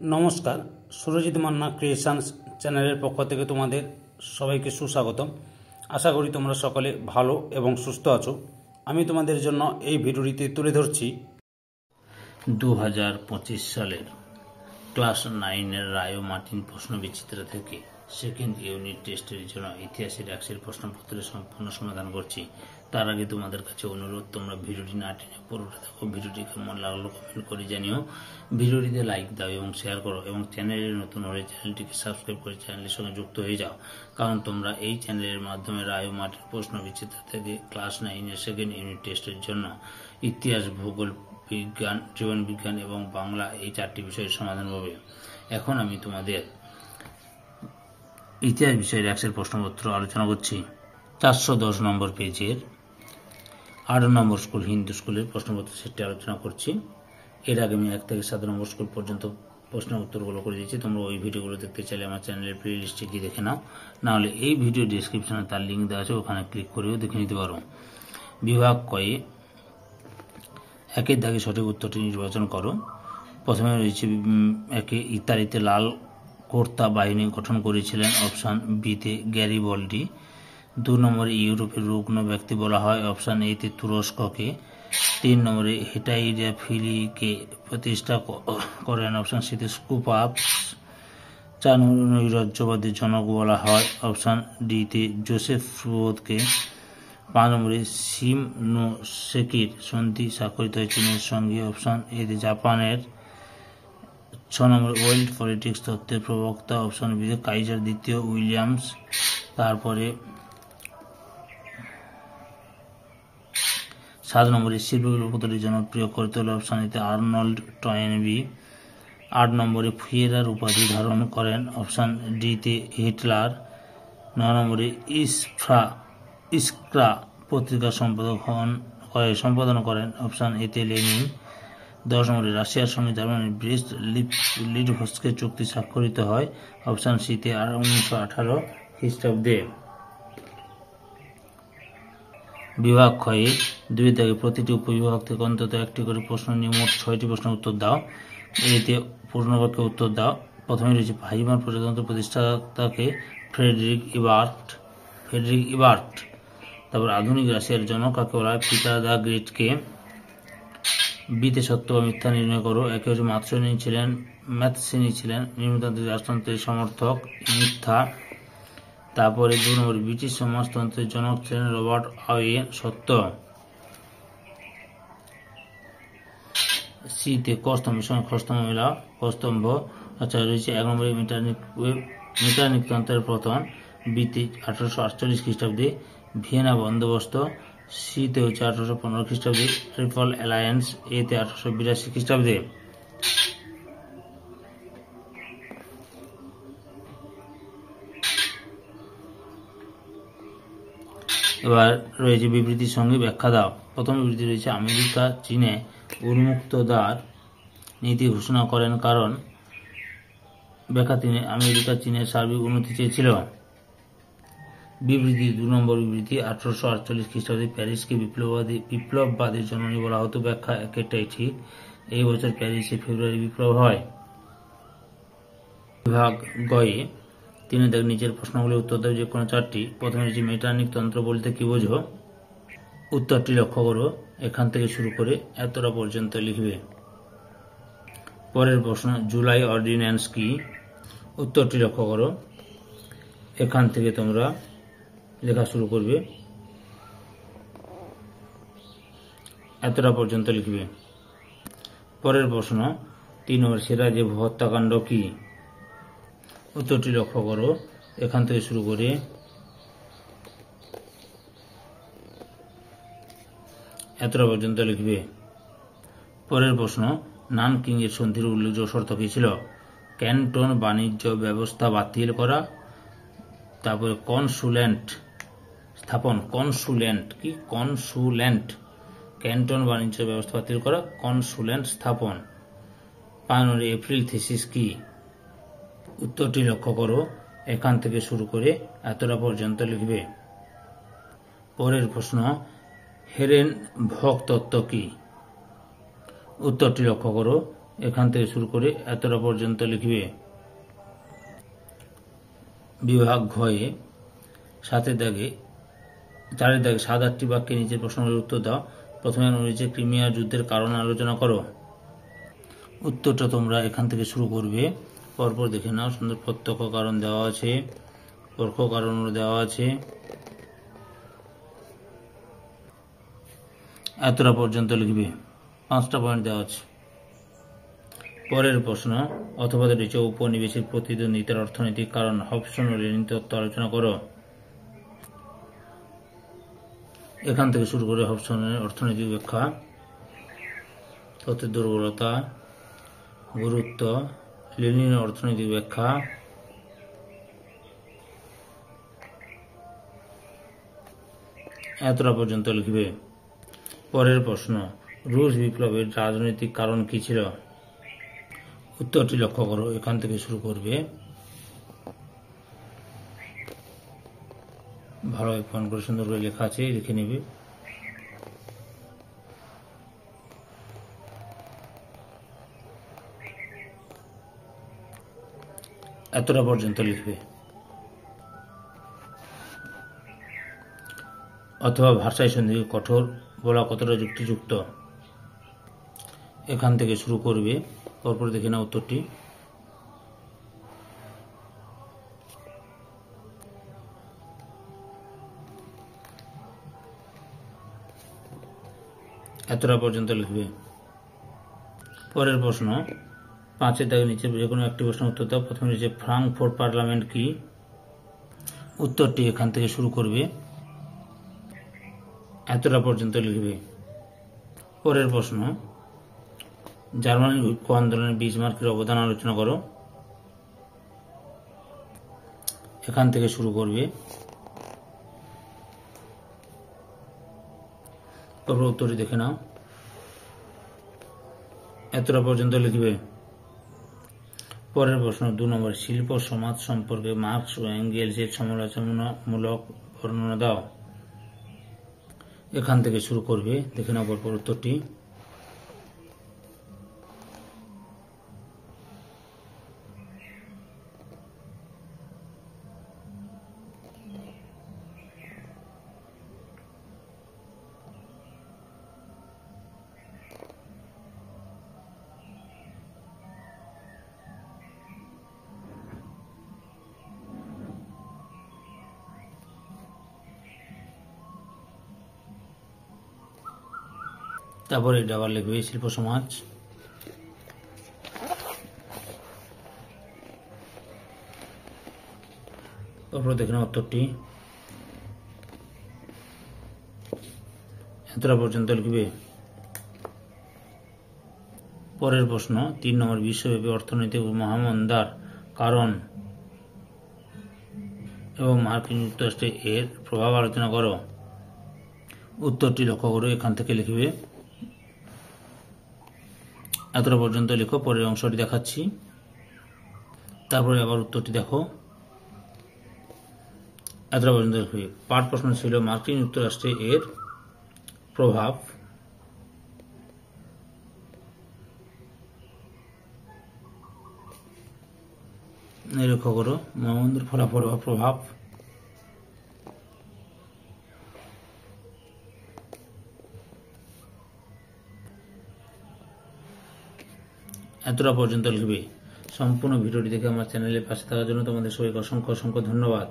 নমস্কার, সুরজিৎ মান্না ক্রিয়েশনস চ্যানেলের পক্ষ থেকে তোমাদের সবাইকে সুস্বাগতম। আশা করি তোমরা সকলে ভালো এবং সুস্থ আছো। আমি তোমাদের জন্য এই ভিডিওটিতে তুলে ধরছি 2025 সালের ক্লাস 9-এর রায় মার্টিন প্রশ্নবিচিত্র থেকে সেকেন্ড ইউনিট টেস্টের জন্য ইতিহাসের একশের প্রশ্নপত্রের সম্পূর্ণ সমাধান করছি। তার আগে তোমাদের কাছে অনুরোধ, তোমরা ভিডিওটি না টেনে পুরোটা দেখো। ভিডিওটি কেমন লাগলো কমেন্ট করে জানিও। ভিডিওটিতে লাইক দাও এবং শেয়ার করো, এবং চ্যানেলে নতুন হলে চ্যানেলটিকে সাবস্ক্রাইব করে চ্যানেলের সঙ্গে যুক্ত হয়ে যাও, কারণ তোমরা এই চ্যানেলের মাধ্যমে রায় মার্টিন প্রশ্নবিচিত্র থেকে ক্লাস 9-এর সেকেন্ড ইউনিট টেস্টের জন্য ইতিহাস, ভূগোল, বিজ্ঞান, জীবন বিজ্ঞান এবং বাংলা এই 4টি বিষয়ের সমাধান পাবে। এখন আমি তোমাদের ইতিহাস বিষয়ের একশের প্রশ্নপত্র আলোচনা করছি। 410 নম্বর পেজের 8 নম্বর স্কুল হিন্দু স্কুলের প্রশ্নপত্র সেটটি আলোচনা করছি। এর আগে আমি 1 থেকে 7 নম্বর স্কুল পর্যন্ত প্রশ্ন উত্তরগুলো করে দিয়েছি। তোমরা ওই ভিডিওগুলো দেখতে চাইলে আমার চ্যানেলের প্লে লিস্টে গিয়ে দেখে নাও, নাহলে এই ভিডিও ডিসক্রিপশনে তার লিঙ্ক দেওয়া আছে, ওখানে ক্লিক করেও দেখে নিতে পারো। বিভাগ কয়ে 1-এর দাগে সঠিক উত্তরটি নির্বাচন করো। প্রথমে রয়েছে 1-এ ইতালিতে লাল কর্তা বাহিনী গঠন করেছিলেন, অপশান বিতে গ্যারিবল্ডি। 2 নম্বরে ইউরোপের রুগ্ন ব্যক্তি বলা হয়, অপশান এতে তুরস্ককে। 3 নম্বরে হেটাইরিয়া ফিলিকে প্রতিষ্ঠা করেন, অপশান সিতে স্কুপাপস। 4 নম্বরে নৈরাজ্যবাদের জনক বলা হয়, অপশান ডিতে জোসেফ ফ্রুদকে। 5 নম্বরে শিমনোসেকির সন্ধি স্বাক্ষরিত হয় চীনের সঙ্গে, অপশান এতে জাপানের। 6 নম্বরে ওয়ার্ল্ড পলিটিক্স তত্ত্বের প্রবক্তা, অপশান বিতে কাইজার দ্বিতীয় উইলিয়ামস। তারপরে 7 নম্বরে শিল্পগুলো কতটি জনপ্রিয় করে তোলে, অপশান এতে আর্নল্ড টয়েনবি। 8 নম্বরে ফুয়েরার উপাধি ধারণ করেন, অপশান ডিতে হিটলার। 9 নম্বরে ইস্ক্রা পত্রিকা সম্পাদন করেন, অপশান এতে লেনিন। 10 নম্বরে রাশিয়ার সঙ্গে জার্মানির ব্রেস্ট লিটভস্কে চুক্তি স্বাক্ষরিত হয়, অপশান সিতে 1918 খ্রিস্টাব্দে। বিভাগ ক্ষয়ে 2 থেকে প্রতিটি উপবিভাগ থেকে অন্তত 1টি করে প্রশ্ন নিয়ে মোট 6টি প্রশ্নের উত্তর দাও। এতে পূর্ণবাক্যে উত্তর দাও। প্রথমে রয়েছে ভাইমার প্রজাতন্ত্র প্রতিষ্ঠাতাকে ফ্রেডরিক ইবার্ট। তারপর আধুনিক রাশিয়ার জনক কাকে বলা হয়, পিটার দ্য গ্রেটকে। বিতে সত্য বা মিথ্যা নির্ণয় করো। 1 হচ্ছে ম্যাথসিনি ছিলেন নির্মতান্ত্রিক রাজতন্ত্রের সমর্থক, মিথ্যা। তারপরে 2 নম্বর ব্রিটিশ সমাজতন্ত্রের জনক ছিলেন রবার্ট ওয়েন, সত্য। সিতে কস্তম্ভের সঙ্গে খস্তম্ভ মেলা, কস্তম্ভ। আচ্ছা, রয়েছে 1 নম্বরে মেটারনিক তন্ত্রের পতন, বিতে 1848 খ্রিস্টাব্দে ভিয়েনা বন্দোবস্ত। সিতে হচ্ছে 1815 খ্রিস্টাব্দে ট্রিপল অ্যালায়েন্স, এতে 1882 খ্রিস্টাব্দে। এবার রয়েছে বিবৃতির সঙ্গে ব্যাখ্যা দাও। প্রথম বিবৃতি রয়েছে আমেরিকা চীনে উন্মুক্ত দ্বার নীতি ঘোষণা করেন কারণ ব্যাখ্যা আমেরিকা চীনের সার্বিক উন্নতি চেয়েছিল। বিবৃতি 2 নম্বর বিবৃতি 1848 খ্রিস্টাব্দে প্যারিসকে বিপ্লববাদের জননী বলা হতো, ব্যাখ্যা একেরটাই ঠিক। এই বছর প্যারিসে ফেব্রুয়ারি বিপ্লব হয়। বিভাগ গয়ে 3 থেকে নিচের প্রশ্নগুলির উত্তর দেবে যে কোনো 4টি। প্রথমে রয়েছে মেটারনিক তন্ত্র বলতে কি বোঝো, উত্তরটি লক্ষ্য করো। এখান থেকে শুরু করে এতটা পর্যন্ত লিখবে। পরের প্রশ্ন, জুলাই অর্ডিন্যান্স কি, উত্তরটি লক্ষ্য করো। এখান থেকে তোমরা লেখা শুরু করবে, এতটা পর্যন্ত লিখবে। পরের প্রশ্ন 3 নম্বর, সিরাজেভ হত্যাকাণ্ড কি, উত্তরটি লক্ষ্য করো। এখান থেকে শুরু করে এতটা পর্যন্ত লিখবে। পরের প্রশ্ন, নানকিং এর সন্ধির উল্লেখযোগ্য শর্ত কি ছিল, ক্যান্টন বাণিজ্য ব্যবস্থা বাতিল করা, তারপরে কনসুলেন্ট স্থাপন, ক্যান্টন বাণিজ্য ব্যবস্থা বাতিল করা, কনসুলেন্ট স্থাপন। 5 নম্বরে এপ্রিল থিসিস কি, উত্তরটি লক্ষ্য করো। এখান থেকে শুরু করে এতটা পর্যন্ত লিখবে। পরের প্রশ্ন, হেরেনভগ তত্ত্ব কি, উত্তরটি লক্ষ্য করো। এখান থেকে শুরু করে এতটা পর্যন্ত লিখবে। বিভাগ ঘয়ে 7 দাগে 7-8টি বাক্যে নিচের প্রশ্নগুলোর উত্তর দাও। প্রথমে রয়েছে ক্রিমিয়া যুদ্ধের কারণ আলোচনা করো। উত্তরটা তোমরা এখান থেকে শুরু করবে, পরপর দেখে নাও। সুন্দর প্রত্যক্ষ কারণ দেওয়া আছে, পরোক্ষ কারণও দেওয়া আছে, এতটা পর্যন্ত লিখবে। 5টা পয়েন্ট দেওয়া আছে। পরের প্রশ্ন, অথবা রয়েছে উপনিবেশের প্রতিদ্বন্দ্বিতার অর্থনৈতিক কারণ। হবসন ও লেনিন তত্ত্ব আলোচনা করো। এখান থেকে শুরু করে হবসনের অর্থনৈতিক ব্যাখ্যা, তত্ত্বের দুর্বলতা, গুরুত্ব, লেনিনের অর্থনৈতিক ব্যাখ্যা, এতটা পর্যন্ত লিখবে। পরের প্রশ্ন, রুশ বিপ্লবের রাজনৈতিক কারণ কি ছিল? উত্তরটি লক্ষ্য করো, এখান থেকে শুরু করবে। ভালোভাবে ফোন করে সুন্দর করে লেখা আছে, লিখে নেবে। এতটা পর্যন্ত লিখবে। অথবা ভাষায় সন্ধিকে কঠোর বলা কতটা যুক্তিযুক্ত? এখান থেকে শুরু করবে, পরপর দেখে নাও উত্তরটি। এতটা পর্যন্ত লিখবে। পরের প্রশ্ন, 5 দাগের নিচে যে কোনো একটি প্রশ্ন উত্তর দাও। প্রথমে রয়েছে ফ্রাঙ্কফুর্ট পার্লামেন্ট কি? উত্তরটি এখান থেকে শুরু করবে, এতটা পর্যন্ত লিখবে। পরের প্রশ্ন, জার্মানির ঐক্য আন্দোলনে বিসমার্কের অবদান আলোচনা করো। এখান থেকে শুরু করবে, তারপর উত্তরটি দেখে নাও। এতটা পর্যন্ত লিখবে। পরের প্রশ্ন 2 নম্বর, শিল্প সমাজ সম্পর্কে মার্কস ও এঙ্গেলসের সমালোচনামূলক বর্ণনা দাও। এখান থেকে শুরু করবে, দেখে নাও পরপর উত্তরটি। তারপরে এটা আবার লিখবে শিল্প সমাজ। তারপর দেখে নাও উত্তরটি, এতটা পর্যন্ত লিখবে। পরের প্রশ্ন 3 নম্বর, বিশ্বব্যাপী অর্থনৈতিক মহামন্দার কারণ এবং মার্কিন যুক্তরাষ্ট্রে এর প্রভাব আলোচনা করো। উত্তরটি লক্ষ্য করো, এখান থেকে লিখবে। এতটা পর্যন্ত লেখো, পরের অংশটি দেখাচ্ছি। তারপরে আবার উত্তরটি দেখো, এতটা পর্যন্ত লিখবে। পাঠ প্রশ্ন ছিল মার্কিন যুক্তরাষ্ট্রে এর প্রভাব। লক্ষ্য করো, মহামন্দার ফলাফল বা প্রভাব। এতটা পর্যন্ত লিখবে। সম্পূর্ণ ভিডিওটি দেখে আমার চ্যানেলের পাশে থাকার জন্য তোমাদের সবাইকে অসংখ্য অসংখ্য ধন্যবাদ।